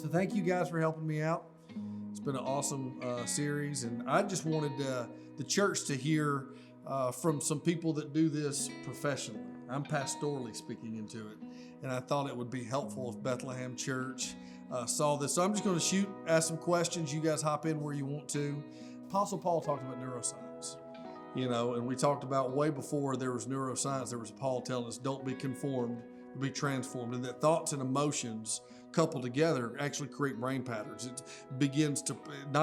So thank you guys for helping me out. It's been an awesome series, and I just wanted the church to hear from some people that do this professionally. I'm pastorally speaking into it, and I thought it would be helpful if Bethlehem Church saw this. So I'm just going to ask some questions. You guys hop in where you want to. Apostle Paul talked about neuroscience, and we talked about way before there was neuroscience, there was Paul telling us, don't be conformed, but be transformed, and that thoughts and emotions coupled together actually create brain patterns. It begins to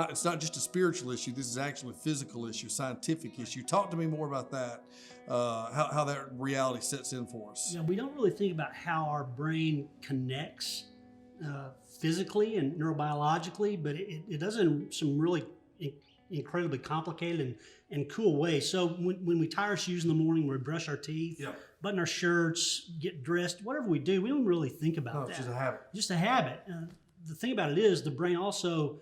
it's not just a spiritual issue. This is actually a physical issue, scientific issue. Talk to me more about that, how that reality sets in for us. Yeah, we don't really think about how our brain connects physically and neurobiologically, but it does in some really incredibly complicated and cool ways. So when we tie our shoes in the morning, we brush our teeth, button our shirts, get dressed, whatever we do, we don't really think about that. It's just a habit. Just a habit. The thing about it is the brain also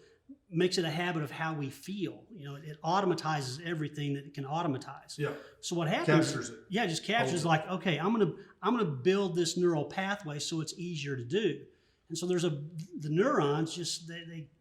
makes it a habit of how we feel. It automatizes everything that it can automatize. Yeah. So what happens? Captures it. Yeah, just captures like, okay, I'm gonna build this neural pathway so it's easier to do. And so the neurons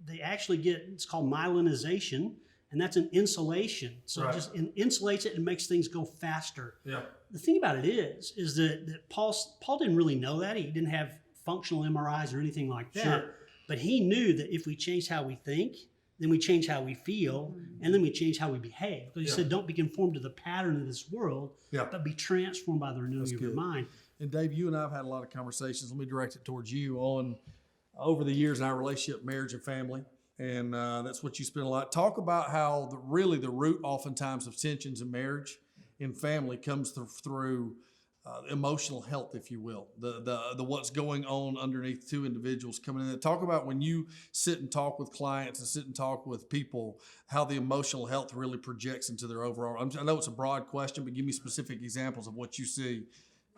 they actually get, it's called myelinization, and that's an insulation. So It just insulates it and makes things go faster. Yeah. The thing about it is that Paul didn't really know that. He didn't have functional MRIs or anything like that. Sure. But he knew that if we change how we think, then we change how we feel, and then we change how we behave. Because he said, don't be conformed to the pattern of this world, but be transformed by the renewing of your mind. And Dave, you and I have had a lot of conversations. Let me direct it towards you on over the years in our relationship, marriage and family. And that's what you spend a lot. Talk about how the root oftentimes of tensions in marriage and family comes through emotional health, if you will, the what's going on underneath two individuals coming in. Talk about when you sit and talk with clients and sit and talk with people, how the emotional health really projects into their overall. I know it's a broad question, but give me specific examples of what you see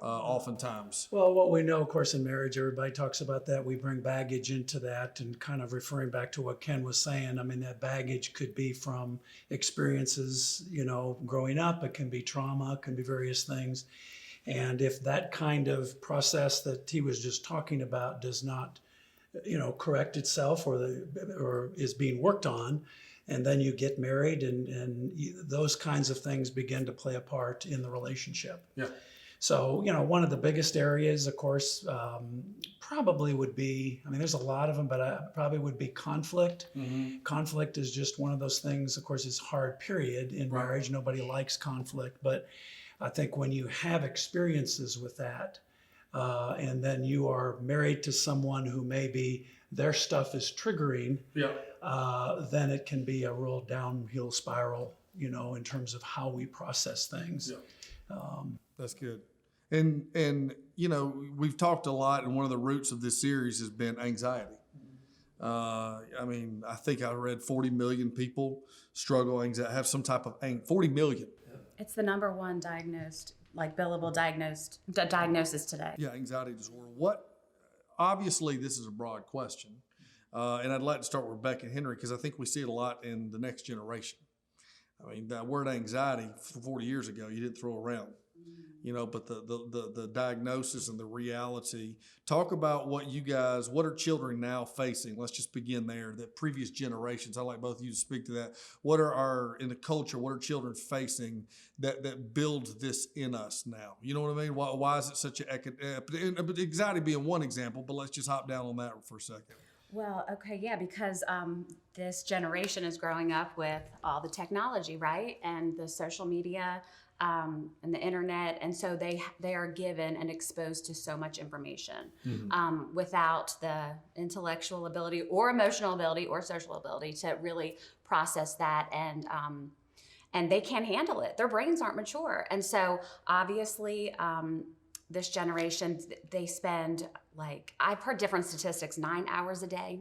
oftentimes. Well, what we know, of course, in marriage, everybody talks about that. We bring baggage into that, and kind of referring back to what Ken was saying. I mean, that baggage could be from experiences, growing up. It can be trauma, it can be various things. And if that kind of process that he was just talking about does not, correct itself or is being worked on, and then you get married and those kinds of things begin to play a part in the relationship. Yeah. So, one of the biggest areas, of course, probably would be, there's a lot of them, but probably would be conflict. Mm-hmm. Conflict is just one of those things, of course, it's hard, period, in marriage. Nobody likes conflict. But I think when you have experiences with that, and then you are married to someone who maybe their stuff is triggering, then it can be a real downhill spiral, in terms of how we process things. Yeah. That's good. And we've talked a lot, and one of the roots of this series has been anxiety. I think I read 40 million people struggle anxiety, have some type of 40 million. It's the number one billable diagnosis today. Yeah, anxiety disorder. Obviously this is a broad question. And I'd like to start with Rebecca and Henry, because I think we see it a lot in the next generation. That word anxiety 40 years ago, you didn't throw around. But the diagnosis and the reality. Talk about what are children now facing? Let's just begin there. That previous generations, I'd like both of you to speak to that. In the culture, what are children facing that builds this in us now? You know what I mean? Why is it such anxiety being one example, but let's just hop down on that for a second. Well, okay, yeah, because this generation is growing up with all the technology, right? And the social media, and the internet, and so they are given and exposed to so much information without the intellectual ability or emotional ability or social ability to really process that, and they can't handle it. Their brains aren't mature, and so obviously this generation, they spend, I've heard different statistics, 9 hours a day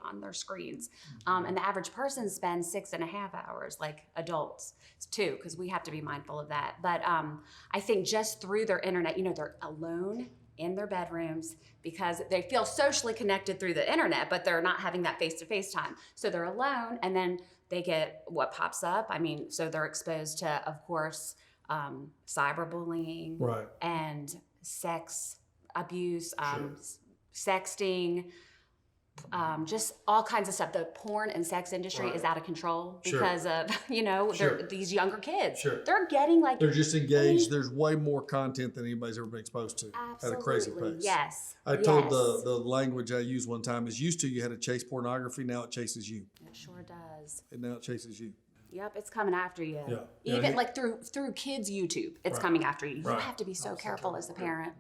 on their screens. And the average person spends 6.5 hours, like adults too, because we have to be mindful of that. But I think just through their internet, they're alone in their bedrooms because they feel socially connected through the internet, but they're not having that face-to-face time. So they're alone, and then they get what pops up. So they're exposed to, of course, cyberbullying, and sex abuse, sexting, just all kinds of stuff. The porn and sex industry is out of control Sure. because of, Sure. these younger kids. Sure. They're getting like... They're just engaged. There's way more content than anybody's ever been exposed to at a crazy Absolutely. pace. Yes. I told Yes. the language I used one time is used to you had to chase pornography. Now it chases you. It sure does. And now it chases you. Yep, it's coming after you. Yeah. Even Yeah. like through kids' YouTube, it's Right. coming after you. You Right. have to be so careful as a parent.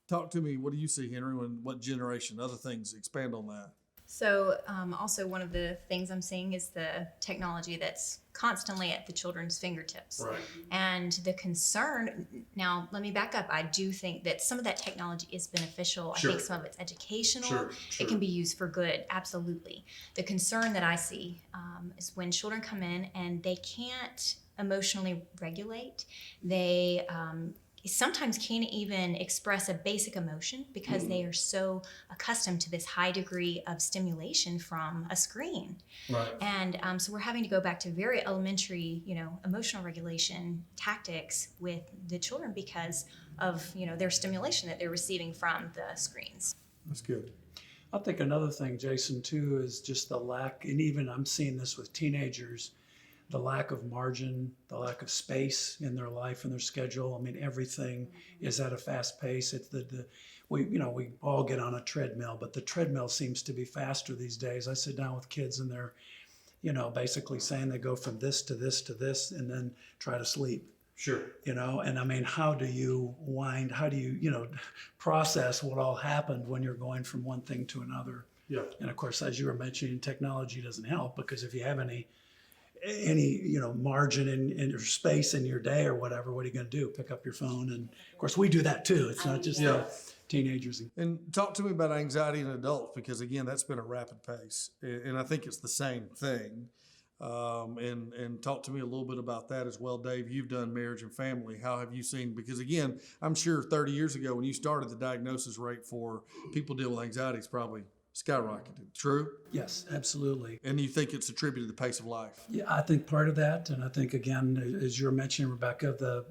Talk to me. What do you see, Henry? What generation? Other things. Expand on that. So also one of the things I'm seeing is the technology that's constantly at the children's fingertips. Right. And the concern, now let me back up. I do think that some of that technology is beneficial. Sure. I think some of it's educational. Sure. It can be used for good, absolutely. The concern that I see is when children come in and they can't emotionally regulate, they sometimes can't even express a basic emotion because they are so accustomed to this high degree of stimulation from a screen. Right. And so we're having to go back to very elementary, emotional regulation tactics with the children because of, their stimulation that they're receiving from the screens. That's good. I think another thing, Jason, too, is just the lack, and even I'm seeing this with teenagers, the lack of margin, the lack of space in their life and their schedule. I mean, everything is at a fast pace. It's we all get on a treadmill, but the treadmill seems to be faster these days. I sit down with kids and they're, basically saying they go from this to this to this and then try to sleep. Sure. And I mean, how do you process what all happened when you're going from one thing to another? Yeah. And of course, as you were mentioning, technology doesn't help because if you have any margin in your space in your day or whatever, what are you going to do? Pick up your phone. And of course we do that too. It's not just teenagers. And talk to me about anxiety in adults, because again, that's been a rapid pace, and I think it's the same thing. And talk to me a little bit about that as well, Dave. You've done marriage and family. How have you seen? Because again, I'm sure 30 years ago when you started, the diagnosis rate for people dealing with anxiety is probably skyrocketed. True? Yes, absolutely. And you think it's attributed to the pace of life? Yeah, I think part of that, and I think again, as you're mentioning, Rebecca, the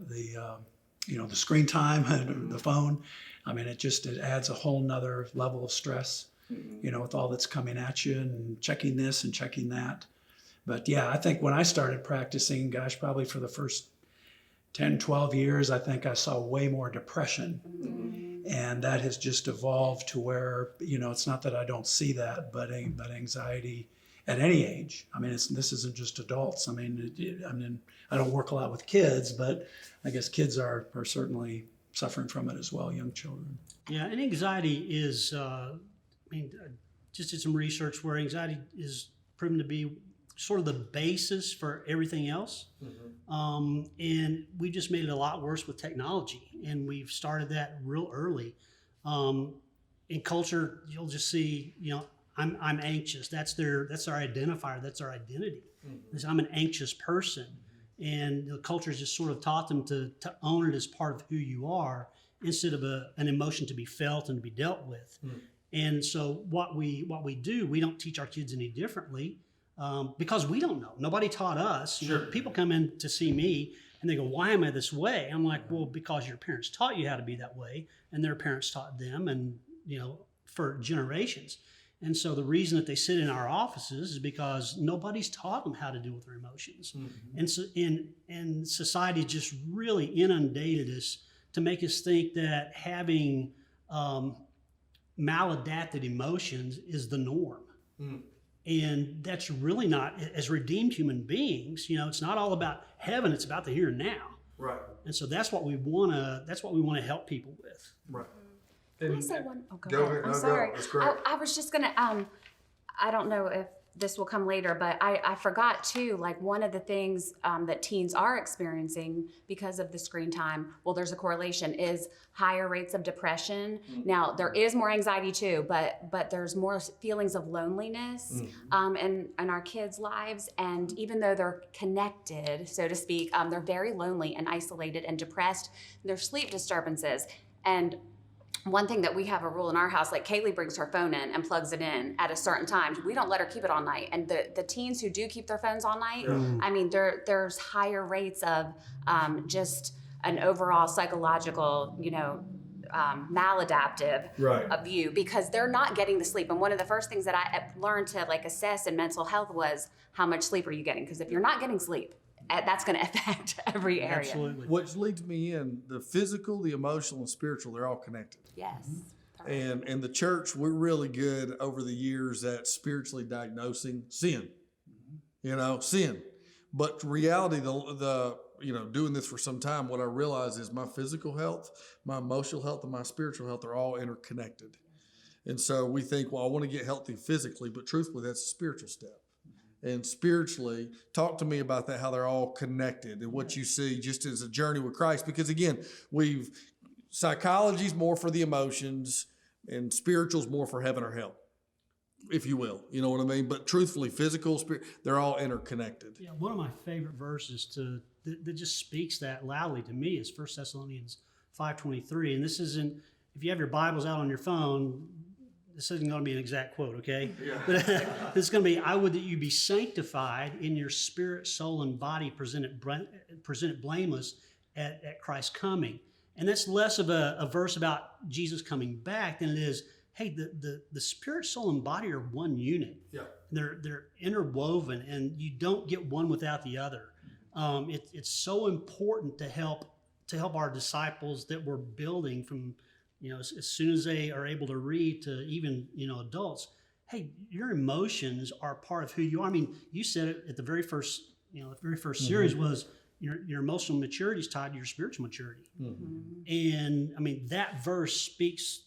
screen time and the phone. I mean, it adds a whole nother level of stress. With all that's coming at you and checking this and checking that. But yeah, I think when I started practicing, probably for the first 10, 12 years, I think I saw way more depression. And that has just evolved to where, it's not that I don't see that, but anxiety at any age. I mean, this isn't just adults. I mean, I don't work a lot with kids, but I guess kids are certainly suffering from it as well, young children. Yeah, and anxiety is, just did some research where anxiety is proven to be sort of the basis for everything else. And we just made it a lot worse with technology. And we've started that real early. In culture, you'll just see, I'm anxious. That's our identifier. That's our identity. I'm an anxious person. And the culture's just sort of taught them to own it as part of who you are instead of an emotion to be felt and to be dealt with. And so what we do, we don't teach our kids any differently. Because we don't know. Nobody taught us. Sure. People come in to see me and they go, why am I this way? I'm like, well, because your parents taught you how to be that way and their parents taught them and, for generations. And so the reason that they sit in our offices is because nobody's taught them how to deal with their emotions. And so and society just really inundated us to make us think that having maladapted emotions is the norm. And that's really not, as redeemed human beings, it's not all about heaven, it's about the here and now. Right. And so that's what we want to help people with. Right. Can I say one? Oh, Go ahead. I'm No, sorry. go. That's great. I was just going to, I don't know if this will come later, but I forgot too, like one of the things that teens are experiencing because of the screen time, well, there's a correlation, is higher rates of depression. Now, there is more anxiety too, but there's more feelings of loneliness in our kids' lives. And even though they're connected, so to speak, they're very lonely and isolated and depressed. There's sleep disturbances. And one thing that we have a rule in our house, like Kaylee brings her phone in and plugs it in at a certain time. We don't let her keep it all night. And the teens who do keep their phones all night, I mean, there's higher rates of just an overall psychological, maladaptive Right. view because they're not getting the sleep. And one of the first things that I learned to like assess in mental health was how much sleep are you getting? Because if you're not getting sleep, that's going to affect every area. Absolutely. Which leads me in the physical, the emotional, and spiritual, they're all connected. Yes. And in the church, we're really good over the years at spiritually diagnosing sin. Sin. But reality, the doing this for some time, what I realize is my physical health, my emotional health, and my spiritual health are all interconnected. And so we think, well, I want to get healthy physically, but truthfully, that's a spiritual step. And spiritually, talk to me about that, how they're all connected and what you see just as a journey with Christ. Because again, psychology's more for the emotions and spiritual's more for heaven or hell, if you will. You know what I mean? But truthfully, physical, spirit, they're all interconnected. Yeah, one of my favorite verses that just speaks that loudly to me is 1 Thessalonians 5:23. And this isn't, if you have your Bibles out on your phone, this isn't going to be an exact quote, okay? Yeah. But this is going to be, I would that you be sanctified in your spirit, soul, and body, presented blameless at Christ's coming. And that's less of a verse about Jesus coming back than it is, hey, the spirit, soul, and body are one unit. Yeah. They're interwoven, and you don't get one without the other. It's so important to help our disciples that we're building from, as soon as they are able to read to even, adults. Hey, your emotions are part of who you are. I mean, you said it at the very first, series was your emotional maturity is tied to your spiritual maturity. Mm-hmm. And I mean, that verse speaks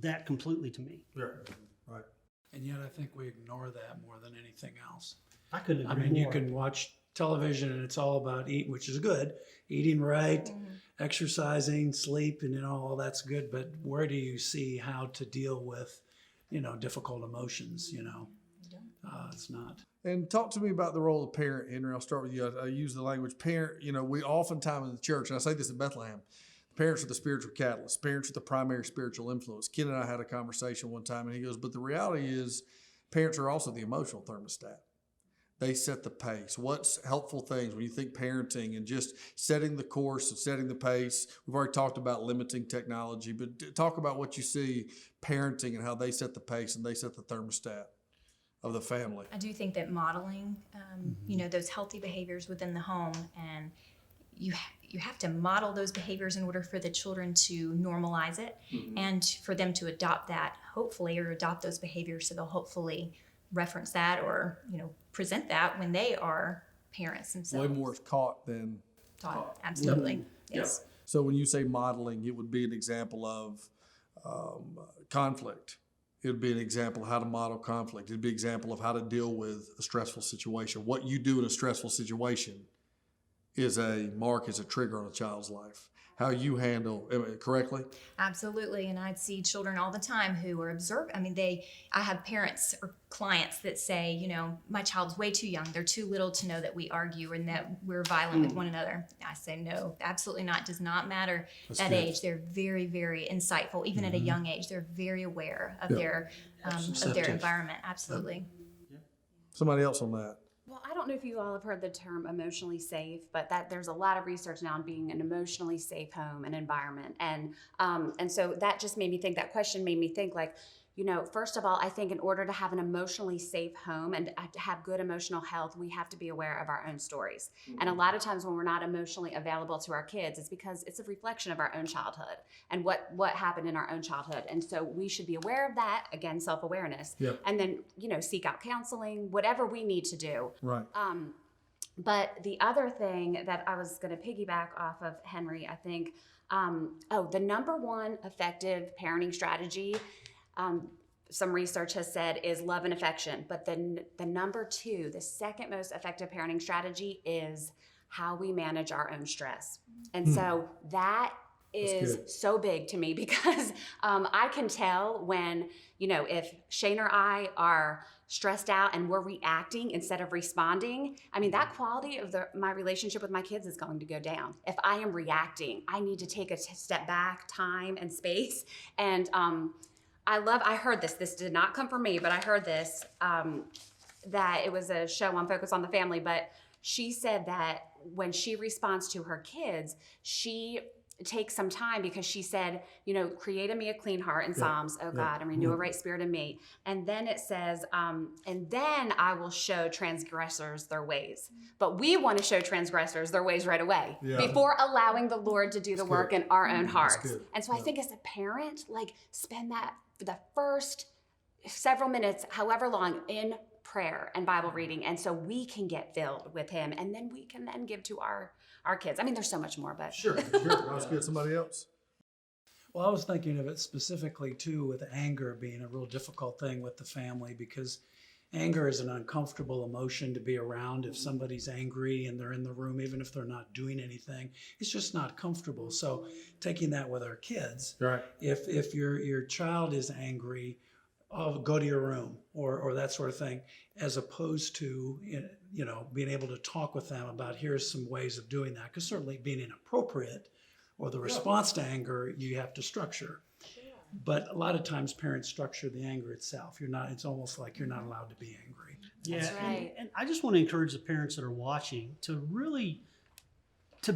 that completely to me. Right. And yet I think we ignore that more than anything else. I couldn't I agree mean, you more. can watch television and it's all about eating, which is good, eating right, exercising, sleep, and all that's good. But where do you see how to deal with, difficult emotions? It's not. And talk to me about the role of parent, Henry. I'll start with you. I use the language parent. We oftentimes in the church, and I say this in Bethlehem, parents are the spiritual catalyst. Parents are the primary spiritual influence. Ken and I had a conversation one time, and he goes, but the reality is parents are also the emotional thermostat. They set the pace. What's helpful things when you think parenting and just setting the course and setting the pace? We've already talked about limiting technology, but talk about what you see parenting and how they set the pace and they set the thermostat of the family. I do think that modeling, those healthy behaviors within the home, and you have to model those behaviors in order for the children to normalize it and for them to adopt that, hopefully, or adopt those behaviors, so they'll hopefully reference that or present that when they are parents themselves. Way more is caught than taught. Absolutely. Yes. So when you say modeling, it would be an example of conflict. It would be an example of how to model conflict. It'd be an example of how to deal with a stressful situation. What you do in a stressful situation is a trigger on a child's life. How you handle it correctly? Absolutely. And I'd see children all the time who are observant. I mean, I have parents or clients that say, my child's way too young. They're too little to know that we argue and that we're violent with one another. I say, no, absolutely not. It does not matter that age. They're very, very insightful. Even at a young age, they're very aware of their environment. Absolutely. Somebody else on that. Well, I don't know if you all have heard the term emotionally safe, but there's a lot of research now on being an emotionally safe home and environment. And so that just made me think, that question made me think like, first of all, I think in order to have an emotionally safe home and to have good emotional health, we have to be aware of our own stories. And a lot of times when we're not emotionally available to our kids, it's because it's a reflection of our own childhood and what happened in our own childhood. And so we should be aware of that, again, self-awareness. Yep. And then, seek out counseling, whatever we need to do. Right. But the other thing that I was going to piggyback off of Henry, I think, the number one effective parenting strategy, some research has said, is love and affection. But the number two, the second most effective parenting strategy is how we manage our own stress. And so that is so big to me because I can tell when, if Shane or I are stressed out and we're reacting instead of responding, I mean, that quality of my relationship with my kids is going to go down. If I am reacting, I need to take a step back, time and space. And I heard this did not come from me, but I heard this, that it was a show on Focus on the Family, but she said that when she responds to her kids, she take some time, because she said, create in me a clean heart in Psalms, oh God, and renew a right spirit in me. And then it says, and then I will show transgressors their ways. But we want to show transgressors their ways right away before allowing the Lord to do the work in our own hearts. And so I think as a parent, spend that for the first several minutes, however long, in prayer and Bible reading. And so we can get filled with him, and then we can then give to our kids. I mean, there's so much more, but. Sure. Let's get somebody else. Well, I was thinking of it specifically too with anger being a real difficult thing with the family, because anger is an uncomfortable emotion to be around. If somebody's angry and they're in the room, even if they're not doing anything, it's just not comfortable. So taking that with our kids, right? If your child is angry, go to your room or that sort of thing, as opposed to being able to talk with them about here's some ways of doing that. Because certainly being inappropriate or the response to anger, you have to structure. But a lot of times parents structure the anger itself. It's almost like you're not allowed to be angry. That's right. And I just want to encourage the parents that are watching to really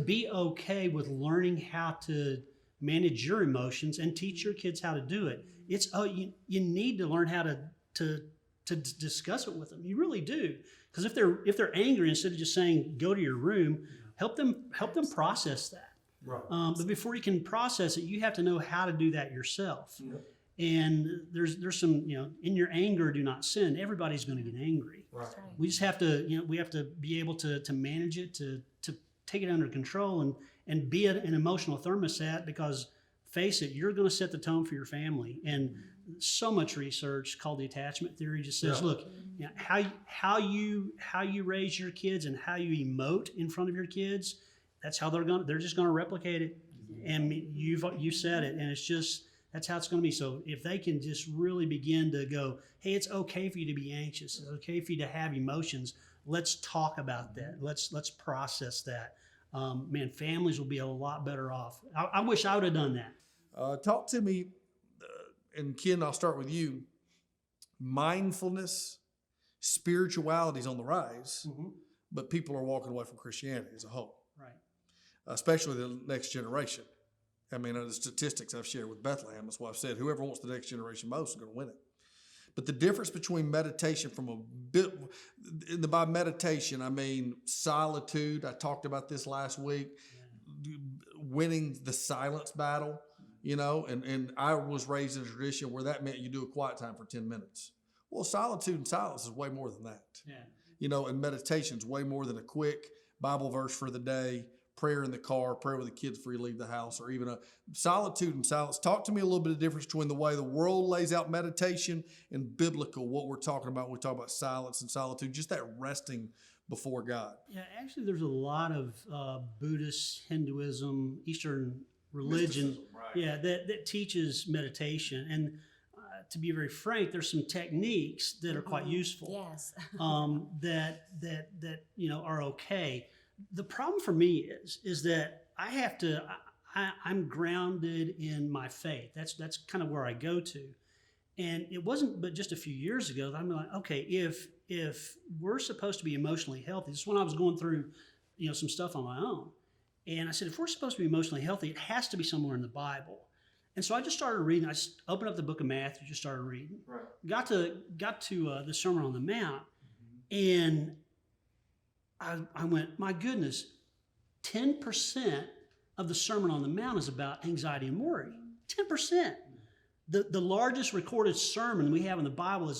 be okay with learning how to manage your emotions and teach your kids how to do it. It's you need to learn how to discuss it with them. You really do, because if they're angry, instead of just saying go to your room, help them process that. Right. But before you can process it, you have to know how to do that yourself. And there's some in your anger, do not sin. Everybody's going to get angry. Right. We just have to we have to be able to manage it, to take it under control and be an emotional thermostat, because face it, you're going to set the tone for your family. And so much research called the attachment theory just says, look, how you raise your kids and how you emote in front of your kids, that's how they're just going to replicate it. And you said it, and that's how it's going to be. So if they can just really begin to go, hey, it's okay for you to be anxious. It's okay for you to have emotions. Let's talk about that. Let's process that. Families will be a lot better off. I wish I would have done that. Talk to me, and Ken, I'll start with you. Mindfulness, spirituality is on the rise, but people are walking away from Christianity as a whole. Right. Especially the next generation. I mean, the statistics I've shared with Bethlehem, that's why I've said whoever wants the next generation most is going to win it. But the difference between meditation by meditation, I mean solitude. I talked about this last week, winning the silence battle, and I was raised in a tradition where that meant you do a quiet time for 10 minutes. Well, solitude and silence is way more than that. Yeah. And meditation is way more than a quick Bible verse for the day, prayer in the car, prayer with the kids before you leave the house, or even a solitude and silence. Talk to me a little bit of the difference between the way the world lays out meditation and biblical, what we're talking about when we talk about silence and solitude, just that resting before God. Yeah, actually there's a lot of Buddhist, Hinduism, Eastern religion that teaches meditation. And to be very frank, there's some techniques that are quite useful. Yes. that are okay. The problem for me is that I'm grounded in my faith. That's kind of where I go to. And it wasn't but just a few years ago that I'm like, okay, if we're supposed to be emotionally healthy, this is when I was going through, some stuff on my own. And I said, if we're supposed to be emotionally healthy, it has to be somewhere in the Bible. And so I just started reading. I just opened up the book of Matthew, just started reading. Right. Got to the Sermon on the Mount, and I went, my goodness, 10% of the Sermon on the Mount is about anxiety and worry. 10%. The largest recorded sermon we have in the Bible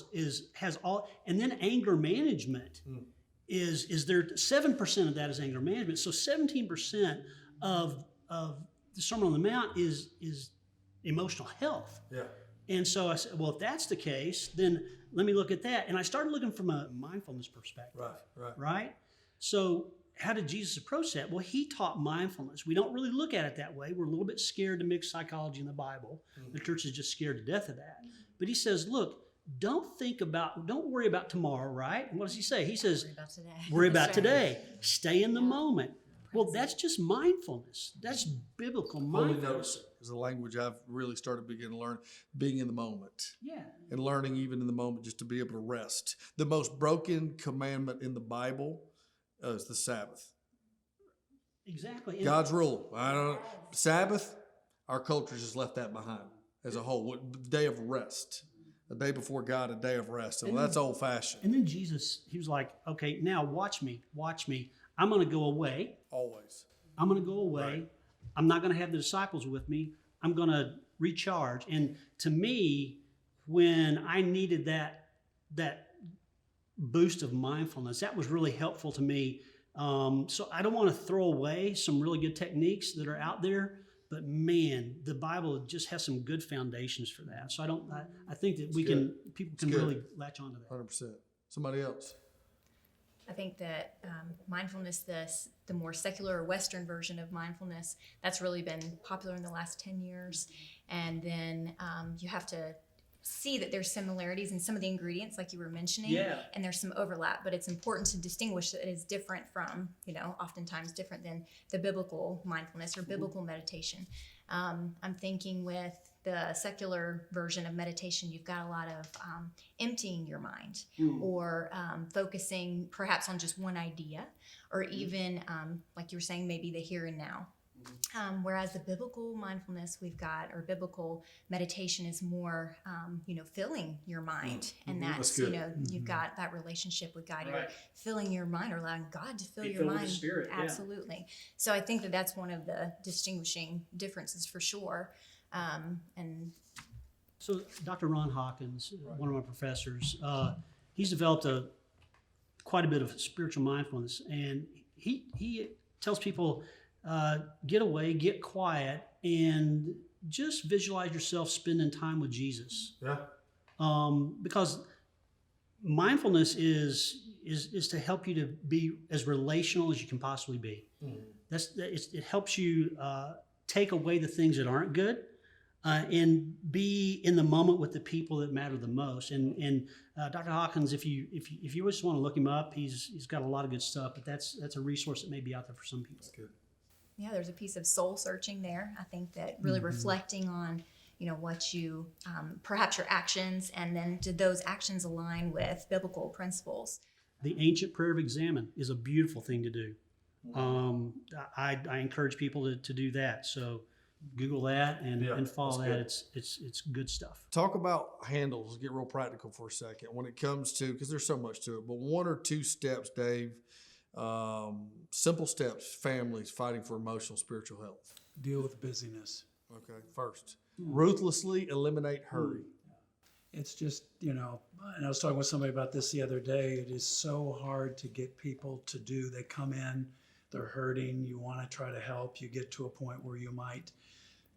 has all, and then anger management is there. 7% of that is anger management. So 17% of the Sermon on the Mount is emotional health. Yeah. And so I said, well, if that's the case, then let me look at that. And I started looking from a mindfulness perspective. Right. So how did Jesus approach that? Well, he taught mindfulness. We don't really look at it that way. We're a little bit scared to mix psychology in the Bible. The church is just scared to death of that. But he says, look, don't worry about tomorrow, right? And what does he say? He says, worry about today. Stay in the moment. Well, that's just mindfulness. That's biblical mindfulness. Holy notice is the language I've really started beginning to learn, being in the moment. Yeah. And learning even in the moment just to be able to rest. The most broken commandment in the Bible is the Sabbath. Exactly. And God's rule. I don't Sabbath, our culture just left that behind as a whole. Day of rest. A day before God, a day of rest. And that's old fashioned. And then Jesus, he was like, okay, now watch me. I'm going to go away. Always. I'm going to go away. Right. I'm not going to have the disciples with me. I'm going to recharge. And to me, when I needed that boost of mindfulness, that was really helpful to me. So I don't want to throw away some really good techniques that are out there, but man, the Bible just has some good foundations for that. So I think that people can really latch onto that. 100%. Somebody else. I think that mindfulness, the more secular or Western version of mindfulness, that's really been popular in the last 10 years. And then you have to see that there's similarities in some of the ingredients, like you were mentioning, and there's some overlap. But it's important to distinguish that it is different from, oftentimes different than the biblical mindfulness or biblical meditation. I'm thinking with the secular version of meditation, you've got a lot of emptying your mind or focusing perhaps on just one idea, or even, like you were saying, maybe the here and now. Whereas the biblical mindfulness or biblical meditation is more, filling your mind. And that's you've got that relationship with God. Right. You're filling your mind or allowing God to fill your mind. With the Spirit. Absolutely. Yeah. So I think that that's one of the distinguishing differences for sure. So Dr. Ron Hawkins, one of my professors, he's developed quite a bit of spiritual mindfulness, and he tells people, get away, get quiet, and just visualize yourself spending time with Jesus. Yeah. Because mindfulness is to help you to be as relational as you can possibly be. It helps you take away the things that aren't good. And be in the moment with the people that matter the most. And Dr. Hawkins, if you just want to look him up, he's got a lot of good stuff. But that's a resource that may be out there for some people. That's good. Yeah, there's a piece of soul searching there. I think that really reflecting on what you perhaps your actions, and then did those actions align with biblical principles. The ancient prayer of examine is a beautiful thing to do. I encourage people to do that. So Google that and follow that. It's good stuff. Talk about handles. Get real practical for a second when it comes to, because there's so much to it, but 1 or 2 steps, Dave, simple steps, families fighting for emotional, spiritual health. Deal with busyness. Okay. First, ruthlessly eliminate hurry. It's just, and I was talking with somebody about this the other day. It is so hard to get people to do. They come in, they're hurting. You want to try to help. You get to a point where you might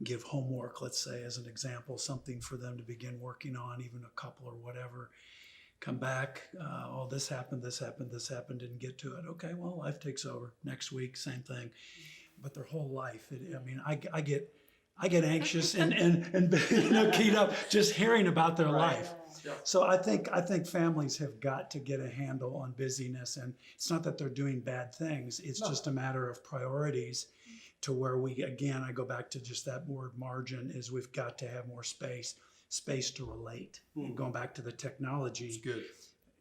give homework, let's say, as an example, something for them to begin working on, even a couple or whatever. Come back, this happened, didn't get to it. Okay, well, life takes over. Next week, same thing. But their whole life, I get anxious and keyed up just hearing about their life. So I think families have got to get a handle on busyness, and it's not that they're doing bad things. It's just a matter of priorities, to where I go back to just that word margin, is we've got to have more space to relate. And going back to the technology, it's good.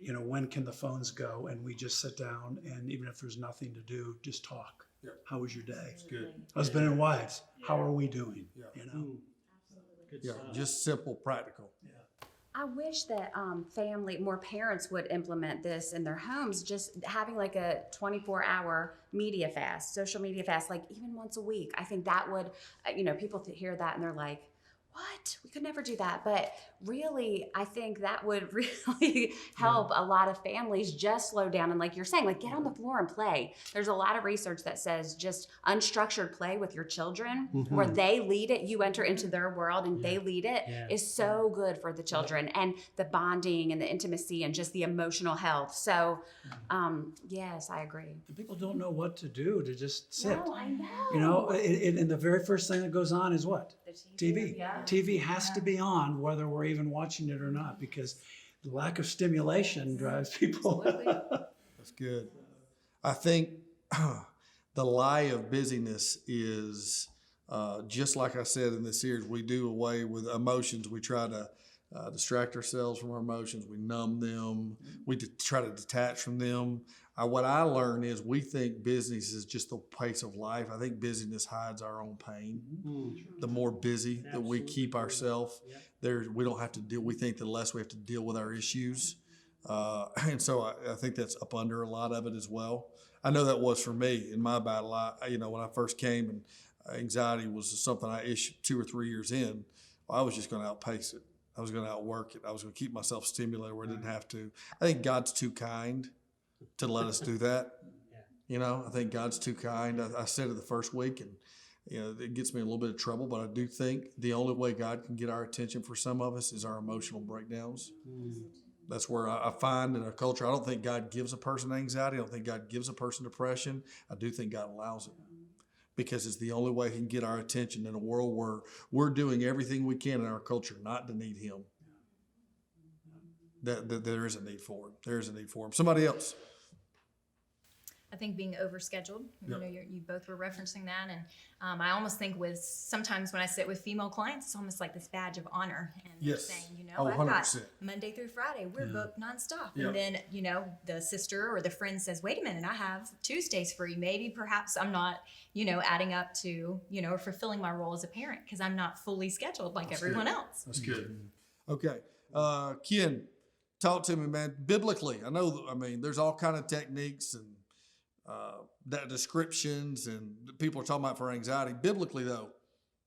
When can the phones go and we just sit down, and even if there's nothing to do, just talk. Yeah. How was your day? It's good. Husband and wives, how are we doing? Yeah. Good yeah, stuff. just simple, practical. Yeah. I wish that more parents would implement this in their homes, just having like a 24-hour media fast, social media fast, like even once a week. I think that would, people hear that and they're like, what? We could never do that. But really, I think that would really help a lot of families just slow down. And like you're saying, like get on the floor and play. There's a lot of research that says just unstructured play with your children, where they lead it, you enter into their world and they lead it, is so good for the children and the bonding and the intimacy and just the emotional health. So yes, I agree. And people don't know what to do, to just sit. No, I know. And the very first thing that goes on is what? The TV. Yeah. TV has to be on whether we're even watching it or not, because the lack of stimulation drives people. That's good. I think the lie of busyness is just like I said in this series, we do away with emotions. We try to distract ourselves from our emotions. We numb them. We try to detach from them. What I learned is we think business is just the pace of life. I think busyness hides our own pain. The more busy that we keep ourselves, we don't have to deal. We think the less we have to deal with our issues. And so I think that's up under a lot of it as well. I know that was for me in my battle. When I first came, and anxiety was something I issued 2 or 3 years in, I was just going to outpace it. I was going to outwork it. I was going to keep myself stimulated where I didn't have to. I think God's too kind to let us do that. I think God's too kind. I said it the first week, and it gets me in a little bit of trouble, but I do think the only way God can get our attention for some of us is our emotional breakdowns. That's where I find in our culture, I don't think God gives a person anxiety. I don't think God gives a person depression. I do think God allows it because it's the only way he can get our attention in a world where we're doing everything we can in our culture not to need him. That there is a need for him. There is a need for him. Somebody else. I think being overscheduled. Yep. You both were referencing that, and I almost think with sometimes when I sit with female clients, it's almost like this badge of honor, and they're saying, I've got 100%. Monday through Friday, we're booked nonstop, Yep. and then the sister or the friend says, wait a minute, I have Tuesdays free. Maybe perhaps I'm not adding up to or fulfilling my role as a parent because I'm not fully scheduled like everyone else. That's good. Okay, Ken, talk to me, man. Biblically, there's all kind of techniques and that descriptions and people are talking about for anxiety. Biblically, though,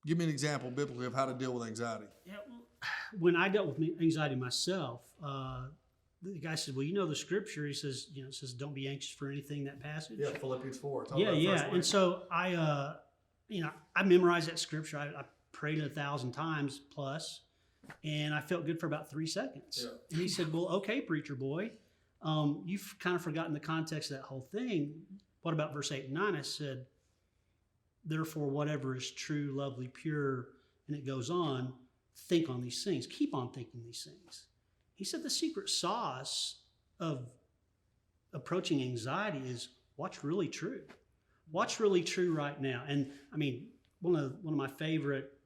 give me an example biblically of how to deal with anxiety. Yeah, when I dealt with anxiety myself, the guy said, "Well, the scripture." He says, it says, "Don't be anxious for anything." That passage. Yeah, Philippians 4. And so I memorized that scripture. I prayed it 1,000 times plus, and I felt good for about 3 seconds. Yeah. And he said, "Well, okay, preacher boy, you've kind of forgotten the context of that whole thing. What about verse 8 and 9? I said, "Therefore, whatever is true, lovely, pure," and it goes on, "think on these things." Keep on thinking these things. He said the secret sauce of approaching anxiety is what's really true. What's really true right now. And one of my favorite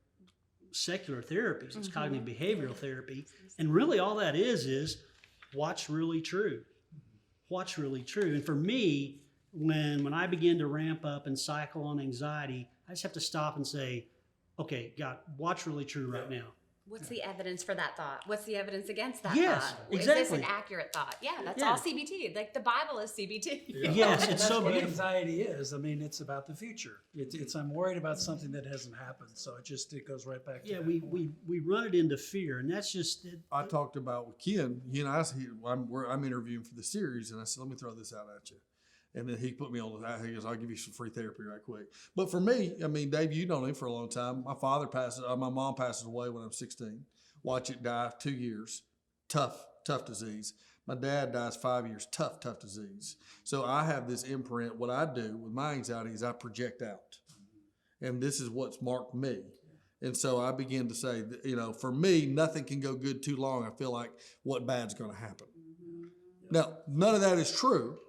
secular therapies is cognitive behavioral therapy. And really all that is what's really true. What's really true. And for me, when I begin to ramp up and cycle on anxiety, I just have to stop and say, okay, God, what's really true right now? What's the evidence for that thought? What's the evidence against that Yes, thought? exactly. Is this an accurate thought? Yeah, that's all CBT. Like the Bible is CBT. Yeah. Yes, it's so what beautiful. anxiety is. It's about the future. It's I'm worried about something that hasn't happened. So it goes right back to Yeah, that we point. run it into fear, and that's just it. I talked about with Ken. I'm interviewing for the series, and I said, "Let me throw this out at you." And then he put me on the. He goes, "I'll give you some free therapy right quick." But for me, Dave, you've known him for a long time. My mom passes away when I'm 16. Watch it die 2 years. Tough disease. My dad dies 5 years. Tough disease. So I have this imprint. What I do with my anxiety is I project out, and this is what's marked me. And so I begin to say, for me, nothing can go good too long. I feel like what bad's going to happen. Now, none of that is true.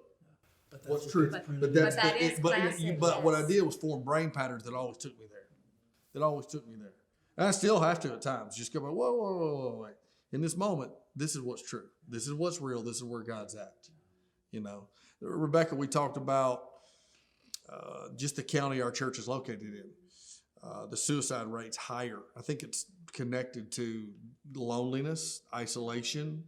But that's What's true? But that is classic, But what I yes. did was form brain patterns that always took me there. And I still have to at times. Just go, whoa, wait. In this moment, this is what's true. This is what's real. This is where God's at. Rebecca, we talked about just the county our church is located in. The suicide rate's higher. I think it's connected to loneliness, isolation,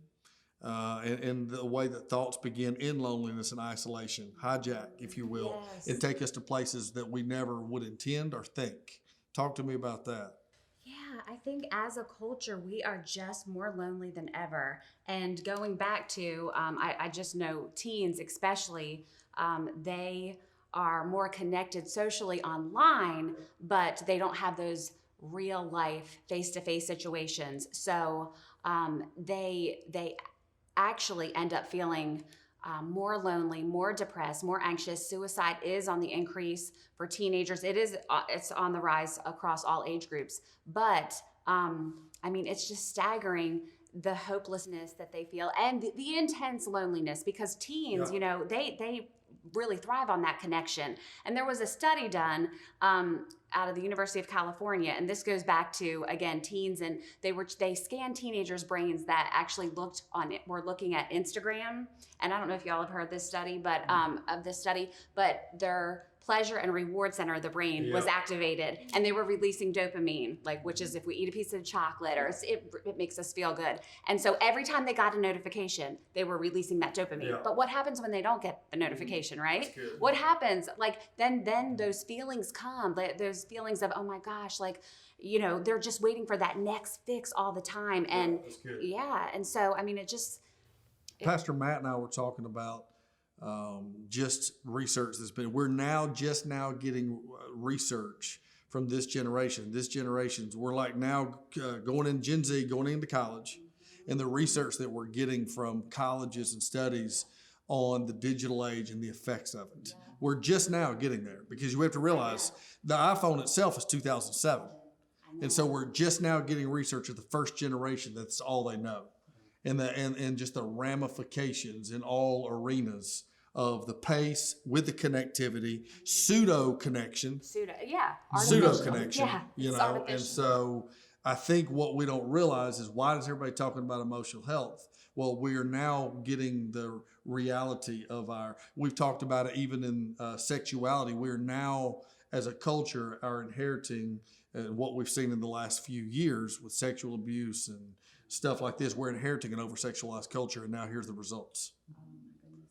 and the way that thoughts begin in loneliness and isolation, hijack, if you will, Yes. and take us to places that we never would intend or think. Talk to me about that. Yeah, I think as a culture, we are just more lonely than ever. And going back to, I just know teens especially, they are more connected socially online, but they don't have those real life face-to-face situations. So they actually end up feeling more lonely, more depressed, more anxious. Suicide is on the increase for teenagers. It's on the rise across all age groups. But it's just staggering the hopelessness that they feel and the intense loneliness because teens, they really thrive on that connection. And there was a study done out of the University of California, and this goes back to, again, teens, and they scanned teenagers' brains that actually were looking at Instagram. And I don't know if y'all have heard this study, but their pleasure and reward center of the brain was activated, and they were releasing dopamine, which is if we eat a piece of chocolate, or it makes us feel good. And so every time they got a notification, they were releasing that dopamine. But what happens when they don't get the notification, right? What happens? Then those feelings come, those feelings of, oh my gosh, they're just waiting for that next fix all the time. And and so, I mean, Pastor Matt and I were talking about just research we're just now getting research from this generation. We're now going in Gen Z, going into college, and the research that we're getting from colleges and studies on the digital age and the effects of it. We're just now getting there, because you have to realize the iPhone itself is 2007. And so we're just now getting research of the first generation. That's all they know. And just the ramifications in all arenas of the pace with the connectivity, pseudo connection. And so I think what we don't realize is, why is everybody talking about emotional health? Well, we are now getting the reality of we've talked about it even in sexuality. We're now, as a culture, are inheriting what we've seen in the last few years with sexual abuse and stuff like this. We're inheriting an over-sexualized culture, and now here's the results.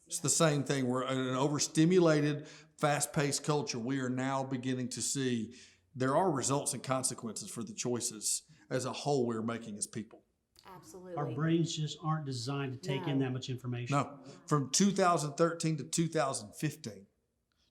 It's the same thing. We're in an overstimulated, fast-paced culture. We are now beginning to see there are results and consequences for the choices as a whole we're making as people. Absolutely. Our brains just aren't designed to take in that much information. No. From 2013 to 2015,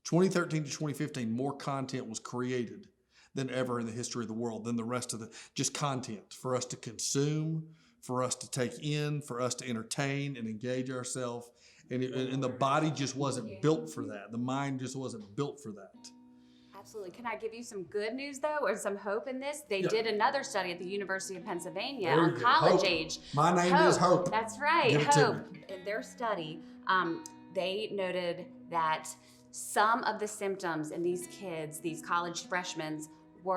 2013 to 2015, more content was created than ever in the history of the world, than the rest of just content for us to consume, for us to take in, for us to entertain and engage ourselves. And the body just wasn't built for that. The mind just wasn't built for that. Absolutely. Can I give you some good news, though, or some hope in this? They did another study at the University of Pennsylvania on college age. My name is Hope. That's right, Give it to Hope. In their study, they noted that some of the symptoms in these kids, these college freshmen,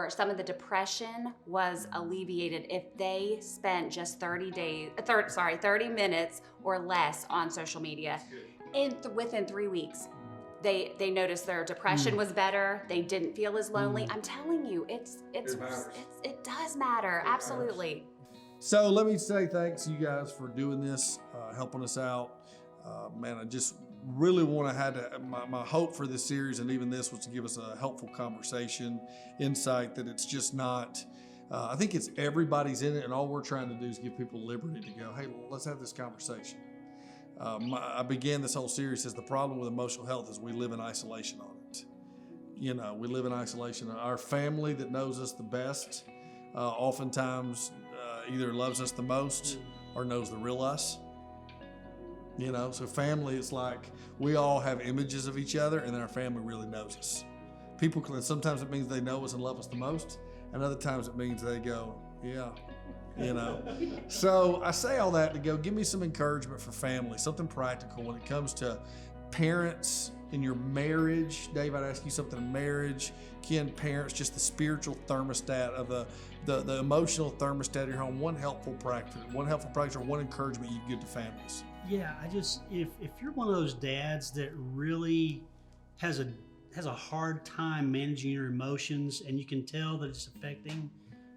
some of the depression was alleviated if they spent just 30 minutes or less on social media. Within 3 weeks, they noticed their depression was better. They didn't feel as lonely. I'm telling you, it does matter. Absolutely. So let me say thanks to you guys for doing this, helping us out. Man, I just really want to my hope for this series, and even this, was to give us a helpful conversation, insight that it's just not, I think it's everybody's in it, and all we're trying to do is give people liberty to go, hey, let's have this conversation. I began this whole series as the problem with emotional health is we live in isolation on it. We live in isolation. Our family that knows us the best oftentimes either loves us the most or knows the real us. So family is like we all have images of each other, and then our family really knows us. People can, sometimes it means they know us and love us the most, and other times it means they go, yeah. So I say all that to go, give me some encouragement for family, something practical when it comes to parents in your marriage. Dave, I'd ask you something in marriage. Ken, parents, just the spiritual thermostat of the emotional thermostat of your home. One helpful practice or one encouragement you give to families. Yeah, if you're one of those dads that really has a hard time managing your emotions, and you can tell that it's affecting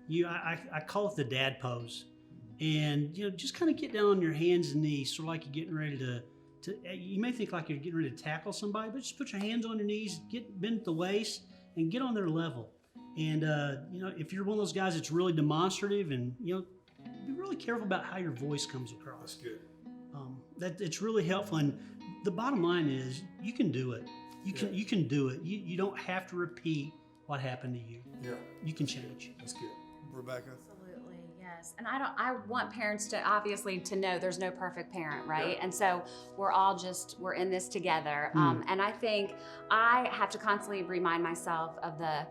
you, I call it the dad pose. And just kind of get down on your hands and knees, sort of like you're getting ready to you may think like you're getting ready to tackle somebody, but just put your hands on your knees, bend at the waist, and get on their level. And if you're one of those guys that's really demonstrative, and be really careful about how your voice comes across. That's good. That it's really helpful. And the bottom line is, you can do it. You can do it. You don't have to repeat what happened to you. Yeah. You can change. That's good. Rebecca? Absolutely, yes. And I want parents to obviously to know there's no perfect parent, right? Yeah. And so we're in this together. And I think I have to constantly remind myself of the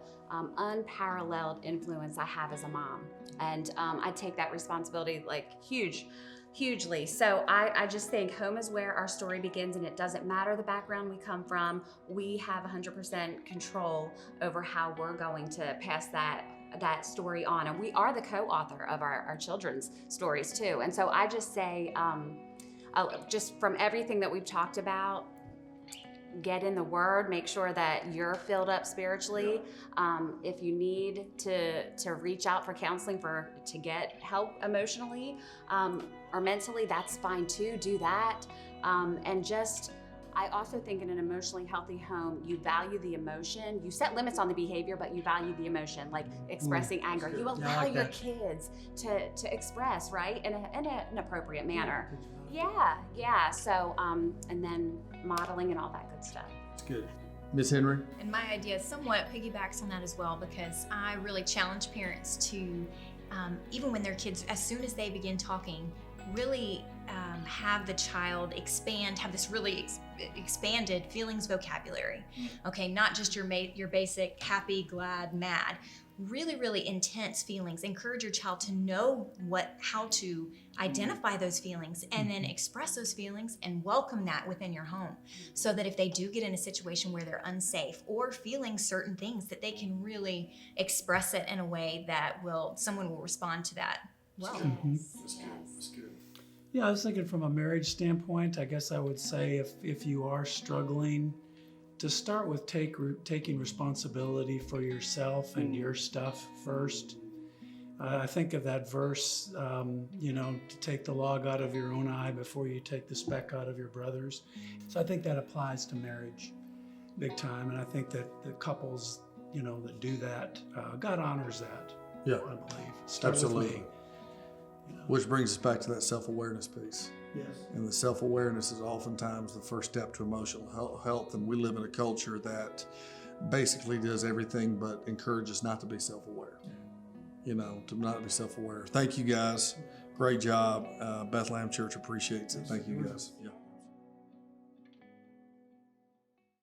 unparalleled influence I have as a mom. And I take that responsibility huge. Hugely. So I just think home is where our story begins, and it doesn't matter the background we come from. We have 100% control over how we're going to pass that story on. And we are the co-author of our children's stories too. And so I just say, just from everything that we've talked about, get in the Word, make sure that you're filled up spiritually. If you need to reach out for counseling to get help emotionally or mentally, that's fine too. Do that. I also think in an emotionally healthy home, you value the emotion. You set limits on the behavior, but you value the emotion, like expressing anger. You allow your kids to express, right, in an appropriate manner. Yeah. So, and then modeling and all that good stuff. It's good. Ms. Henry? And my idea somewhat piggybacks on that as well, because I really challenge parents to, even when their kids, as soon as they begin talking, really have the child have this really expanded feelings vocabulary. Okay, not just your basic happy, glad, mad. Really, really intense feelings. Encourage your child to know how to identify those feelings and then express those feelings and welcome that within your home, so that if they do get in a situation where they're unsafe or feeling certain things, that they can really express it in a way that someone will respond to that well. That's good. Yeah, I was thinking from a marriage standpoint, I guess I would say if you are struggling, to start with taking responsibility for yourself and your stuff first. I think of that verse, to take the log out of your own eye before you take the speck out of your brother's. So I think that applies to marriage big time. And I think that the couples, that do that, God honors that. Yeah, I believe. Start absolutely. with me. Which brings us back to that self-awareness piece. Yes. And the self-awareness is oftentimes the first step to emotional health. And we live in a culture that basically does everything but encourages not to be self-aware. To not be self-aware. Thank you guys. Great job. Bethlehem Church appreciates it. Thank you guys. Yeah.